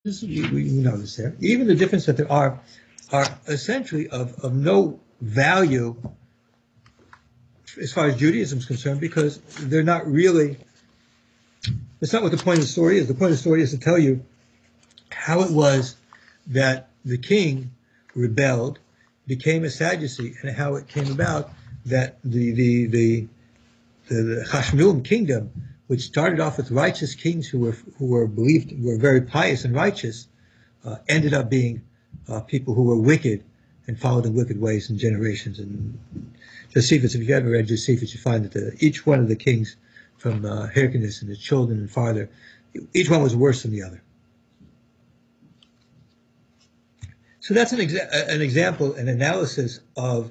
we notice there. Even the difference that there are essentially of no value as far as Judaism is concerned, because they're not really, it's not what the point of the story is. The point of the story is to tell you how it was that the king rebelled, became a Sadducee, and how it came about that the Hashmonaim kingdom, which started off with righteous kings who were believed were very pious and righteous, ended up being people who were wicked and followed in wicked ways in generations. And Josephus, if you've ever read Josephus, you find that each one of the kings from Hyrcanus and his children and farther, each one was worse than the other. So that's an example, an analysis of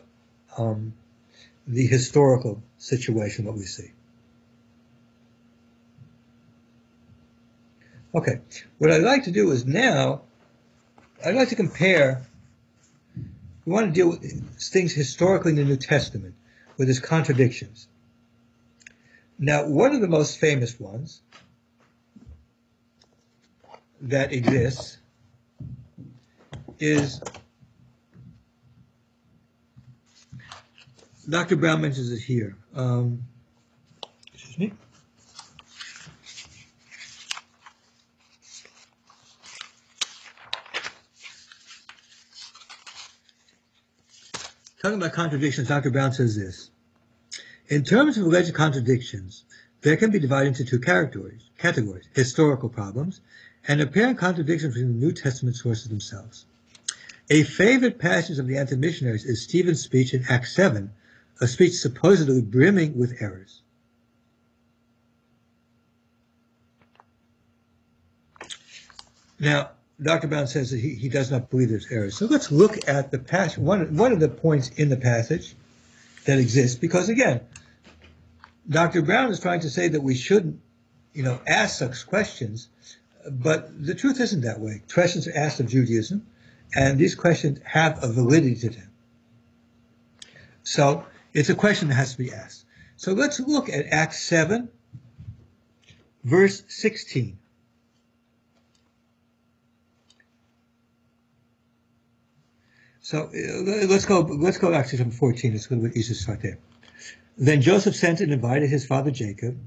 the historical situation, what we see. Okay, what I'd like to do is now, I'd like to compare, we want to deal with things historically in the New Testament, with its contradictions. Now, one of the most famous ones that exists is, Dr. Brown mentions it here. Excuse me. Talking about contradictions, Dr. Brown says this. In terms of alleged contradictions, there can be divided into two categories, historical problems and apparent contradictions between the New Testament sources themselves. A favorite passage of the anti-missionaries is Stephen's speech in Acts 7, a speech supposedly brimming with errors. Now, Dr. Brown says that he does not believe there's errors. So let's look at the passage, one of the points in the passage that exists, because again, Dr. Brown is trying to say that we shouldn't, ask such questions, but the truth isn't that way. Questions are asked of Judaism, and these questions have a validity to them. So it's a question that has to be asked. So let's look at Acts 7, verse 16. So let's go actually to 14. It's a little bit easier to start there. Then Joseph sent and invited his father Jacob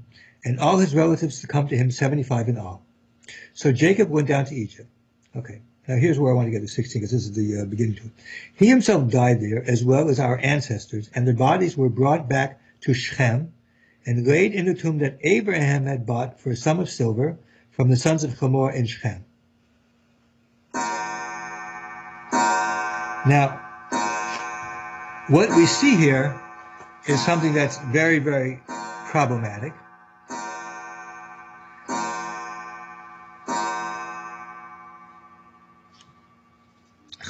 and all his relatives to come to him, 75 in all. So Jacob went down to Egypt. Okay, now here's where I want to get to 16, because this is the beginning to it. He himself died there, as well as our ancestors, and their bodies were brought back to Shechem and laid in the tomb that Abraham had bought for a sum of silver from the sons of Hamor in Shechem. Now, what we see here is something that's very, very problematic.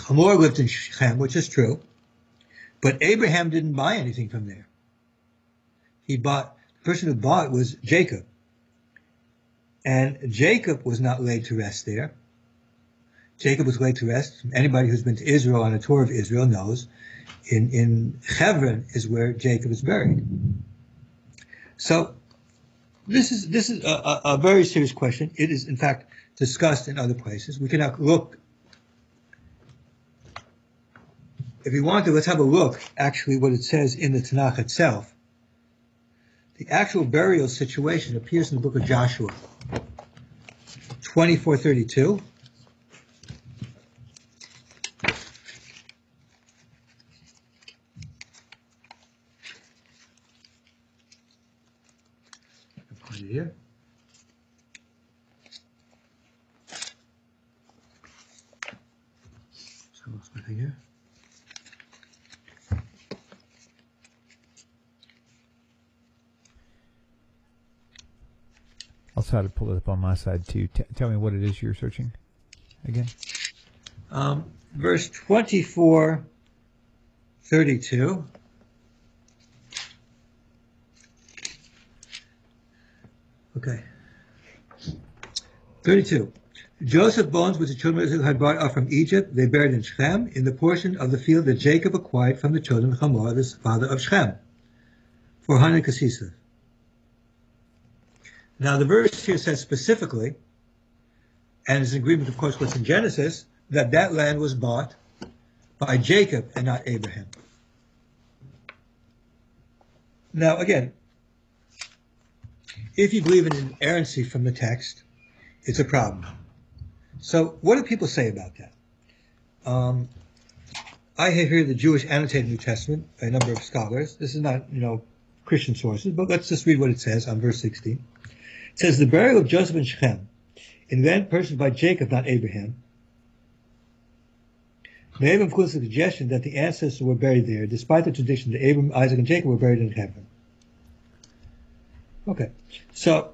Hamor lived in Shechem, which is true, but Abraham didn't buy anything from there. The person who bought was Jacob. And Jacob was not laid to rest there. Jacob was laid to rest. Anybody who's been to Israel on a tour of Israel knows in Hebron is where Jacob is buried. So this is a very serious question. It is in fact discussed in other places. We can now look, if you want to, let's have a look actually what it says in the Tanakh itself. The actual burial situation appears in the book of Joshua 24:32. Here. So what's my thing here? I'll try to pull it up on my side too. Tell me what it is you're searching again. Verse 24:32. Okay. 32. Joseph's bones, which the children of Israel had brought up from Egypt, they buried in Shechem, in the portion of the field that Jacob acquired from the children of Hamor, the father of Shechem, 400 kesisah. Now the verse here says specifically And it's in agreement, of course, what's in Genesis, that that land was bought by Jacob and not Abraham. Now, again, if you believe in inerrancy from the text, it's a problem. So what do people say about that? I have here the Jewish Annotated New Testament by a number of scholars. This is not, Christian sources, but let's just read what it says on verse 16. It says, the burial of Joseph in Shechem, in land purchased by Jacob, not Abraham, may have influenced the suggestion that the ancestors were buried there, despite the tradition that Abraham, Isaac, and Jacob were buried in Hebron. Okay, so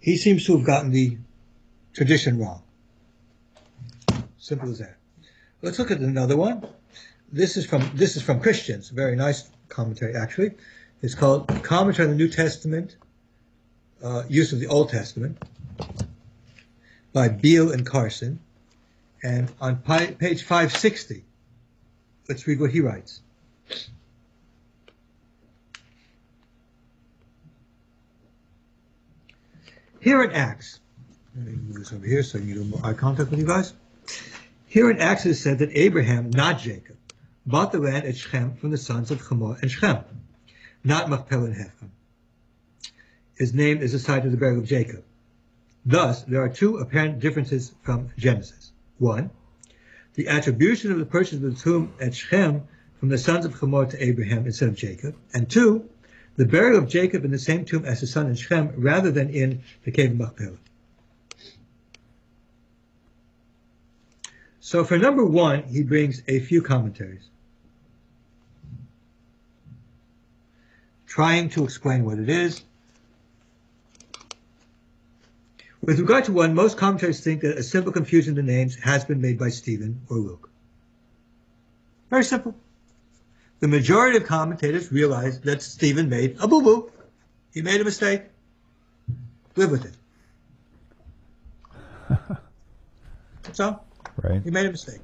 he seems to have gotten the tradition wrong. Simple as that. Let's look at another one. This is from Christians. A very nice commentary, actually. It's called Commentary on the New Testament, Use of the Old Testament, by Beale and Carson. And on page 560, let's read what he writes. Here in Acts, let me move this over here so you can get more eye contact with you guys. Here in Acts it is said that Abraham, not Jacob, bought the land at Shechem from the sons of Hamor and Shechem, not Machpelah and Hebron. His name is the site of the burial of Jacob. Thus, there are two apparent differences from Genesis. One, the attribution of the purchase of the tomb at Shechem from the sons of Hamor to Abraham instead of Jacob. And two, the burial of Jacob in the same tomb as his son in Shechem rather than in the cave of Machpelah. So for number one, he brings a few commentaries, trying to explain what it is. With regard to one, most commentators think that a simple confusion of the names has been made by Stephen or Luke. Very simple. The majority of commentators realize that Stephen made a boo-boo. He made a mistake. Live with it. That's all. Right. He made a mistake.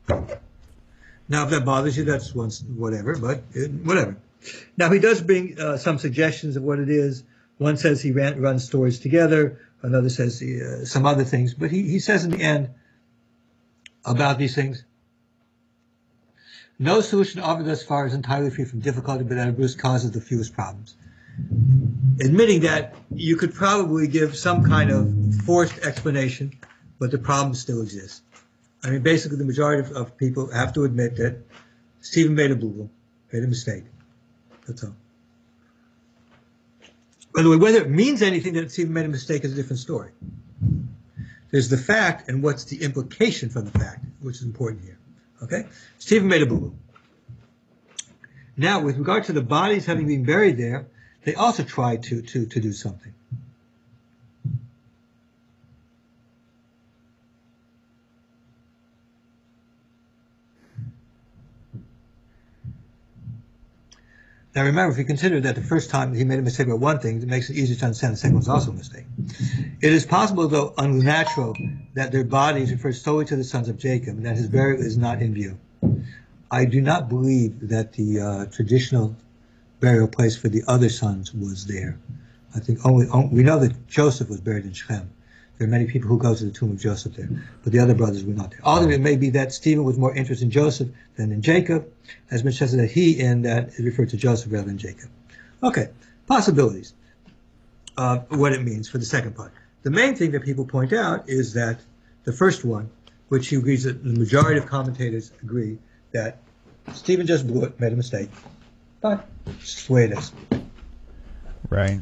Now, if that bothers you, that's whatever, but whatever. Now, he does bring some suggestions of what it is. One says he runs stories together. Another says some other things. But he says in the end about these things, no solution offered thus far is entirely free from difficulty, but at a Bruce causes the fewest problems. Admitting that you could probably give some kind of forced explanation, but the problem still exists. I mean, basically the majority of people have to admit that Stephen made a boo-boo, made a mistake. That's all. By the way, whether it means anything that Stephen made a mistake is a different story. There's the fact and what's the implication from the fact, which is important here. Okay? Stephen made a boo-boo. Now, with regard to the bodies having been buried there, they also tried to do something. Now remember, if you consider that the first time he made a mistake about one thing, it makes it easier to understand the second one's also a mistake. It is possible, though unnatural, that their bodies refer solely to the sons of Jacob, and that his burial is not in view. I do not believe that the traditional burial place for the other sons was there. I think we know that Joseph was buried in Shechem. There are many people who go to the tomb of Joseph there, but the other brothers were not there. Although it may be that Stephen was more interested in Joseph than in Jacob, as much as that he in that it referred to Joseph rather than Jacob. Okay, possibilities. What it means for the second part. The main thing that people point out is that the first one, which he agrees that the majority of commentators agree that Stephen just blew it, made a mistake. But it's just the way it is. Right.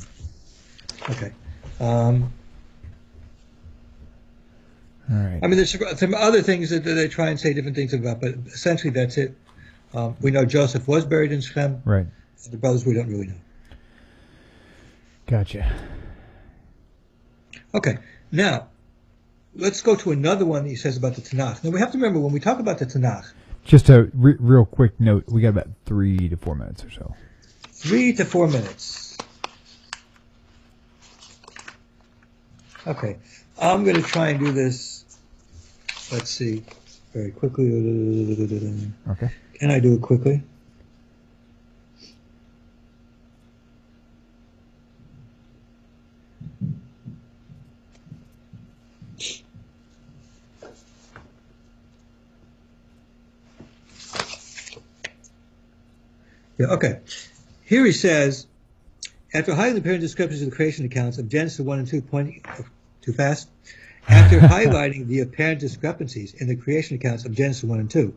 Okay. All right. I mean, there's some other things that they try and say different things about, but essentially that's it. We know Joseph was buried in Shechem. Right. The brothers we don't really know. Gotcha. Okay, now let's go to another one that he says about the Tanakh. Now we have to remember when we talk about the Tanakh. Just a real quick note. We got about 3 to 4 minutes or so. 3 to 4 minutes. Okay, I'm going to try and do this. Let's see, very quickly. Okay. Can I do it quickly? Yeah, okay. Here he says, after highlighting the apparent discrepancies of the creation accounts of Genesis 1 and 2, pointing too fast. After highlighting the apparent discrepancies in the creation accounts of Genesis 1 and 2,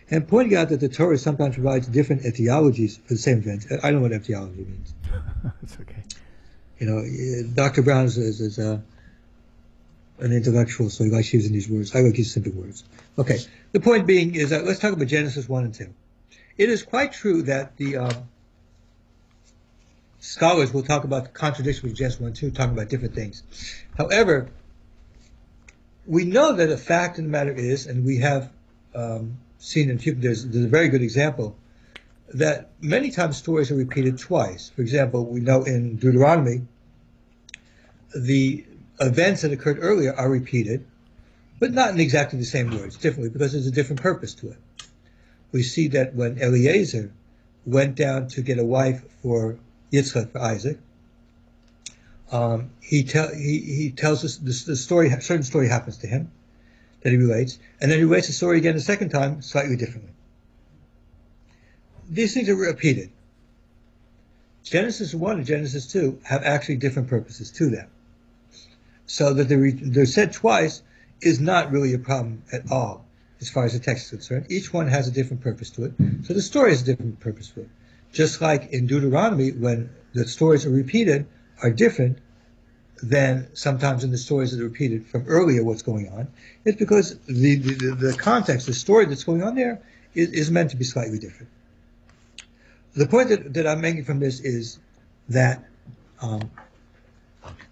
and pointing out that the Torah sometimes provides different etiologies for the same event. I don't know what etiology means. It's okay. You know, Dr. Brown is an intellectual, so he likes using these words. I like using simple words. Okay. The point being is that let's talk about Genesis 1 and 2. It is quite true that the scholars will talk about the contradiction with Genesis 1 and 2, talking about different things. However, we know that a fact in the matter is, and we have seen in few, there's a very good example, that many times stories are repeated twice. For example, we know in Deuteronomy, the events that occurred earlier are repeated, but not in exactly the same words, differently, because there's a different purpose to it. We see that when Eliezer went down to get a wife for Yitzchak, for Isaac, he tells us the story, a certain story happens to him that he relates, and then he relates the story again the second time, slightly differently. These things are repeated. Genesis 1 and Genesis 2 have actually different purposes to them. So that they're said twice is not really a problem at all as far as the text is concerned. Each one has a different purpose to it. So the story has a different purpose to it. Just like in Deuteronomy, when the stories are repeated, are different than sometimes in the stories that are repeated from earlier what's going on. It's because the context, the story that's going on there is meant to be slightly different. The point that I'm making from this is that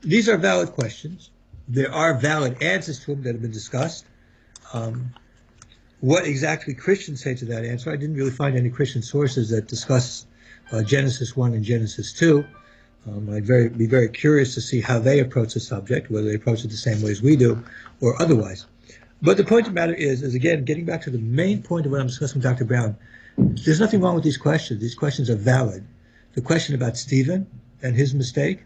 these are valid questions. There are valid answers to them that have been discussed. What exactly Christians say to that answer, I didn't really find any Christian sources that discuss Genesis 1 and Genesis 2. I'd be very curious to see how they approach the subject, whether they approach it the same way as we do or otherwise. But the point of the matter is again, getting back to the main point of what I'm discussing with Dr. Brown, there's nothing wrong with these questions. These questions are valid. The question about Stephen and his mistake,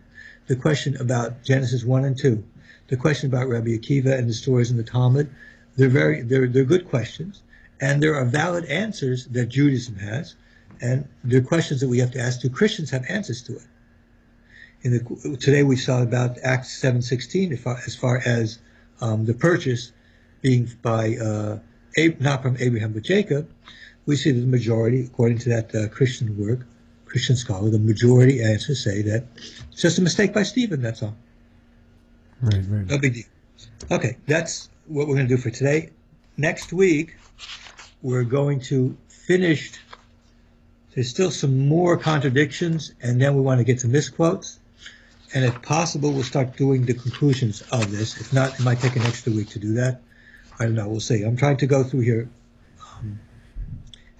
the question about Genesis 1 and 2, the question about Rabbi Akiva and the stories in the Talmud, they're good questions, and there are valid answers that Judaism has, and they're questions that we have to ask. Do Christians have answers to it? Today we saw about Acts 7:16 as far as the purchase being by not from Abraham but Jacob. We see that the majority, according to that Christian scholar, the majority answers say that it's just a mistake by Stephen, that's all. Right. No big deal. Okay, that's what we're going to do for today. Next week, we're going to finish. There's still some more contradictions, and then we want to get to misquotes. And if possible, we'll start doing the conclusions of this. If not, it might take an extra week to do that. I don't know. We'll see. I'm trying to go through here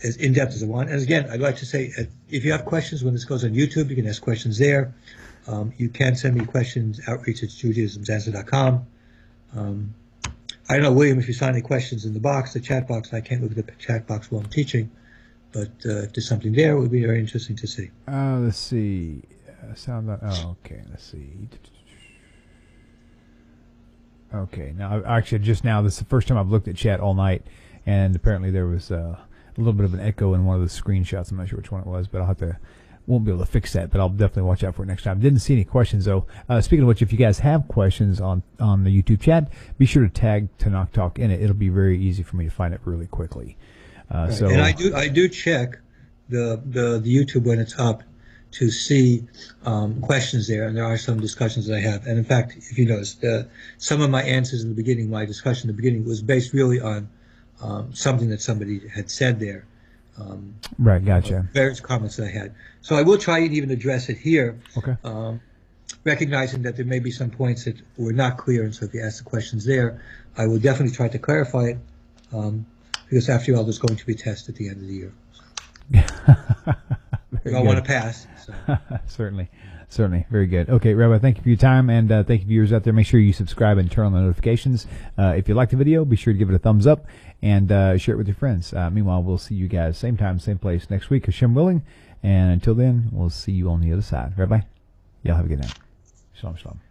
as in-depth as I want. And again, I'd like to say, if you have questions when this goes on YouTube, you can ask questions there. You can send me questions, outreach@judaismsanswer.com. I don't know, William, if you saw any questions in the box, the chat box. I can't look at the chat box while I'm teaching. But if there's something there, it would be very interesting to see. Let's see. Okay, let's see. Okay, now, actually, just now, this is the first time I've looked at chat all night, and apparently there was a little bit of an echo in one of the screenshots. I'm not sure which one it was, but won't be able to fix that, but I'll definitely watch out for it next time. Didn't see any questions, though. Speaking of which, if you guys have questions on the YouTube chat, be sure to tag Tanakh Talk in it. It'll be very easy for me to find it really quickly. Right. So, and I do check the YouTube when it's up to see questions there, and there are some discussions that I have. And in fact, if you notice, some of my answers in the beginning, my discussion in the beginning, was based really on something that somebody had said there. Right, gotcha. Various comments that I had. So I will try and even address it here, okay. Recognizing that there may be some points that were not clear, and so if you ask the questions there, I will definitely try to clarify it, because after all, there's going to be a test at the end of the year. We all want to pass. So. Certainly. Very good. Okay, Rabbi, thank you for your time, and thank you, viewers out there. Make sure you subscribe and turn on the notifications. If you like the video, be sure to give it a thumbs up and share it with your friends. Meanwhile, we'll see you guys same time, same place next week, Hashem willing. And until then, we'll see you on the other side. Rabbi, y'all have a good night. Shalom, shalom.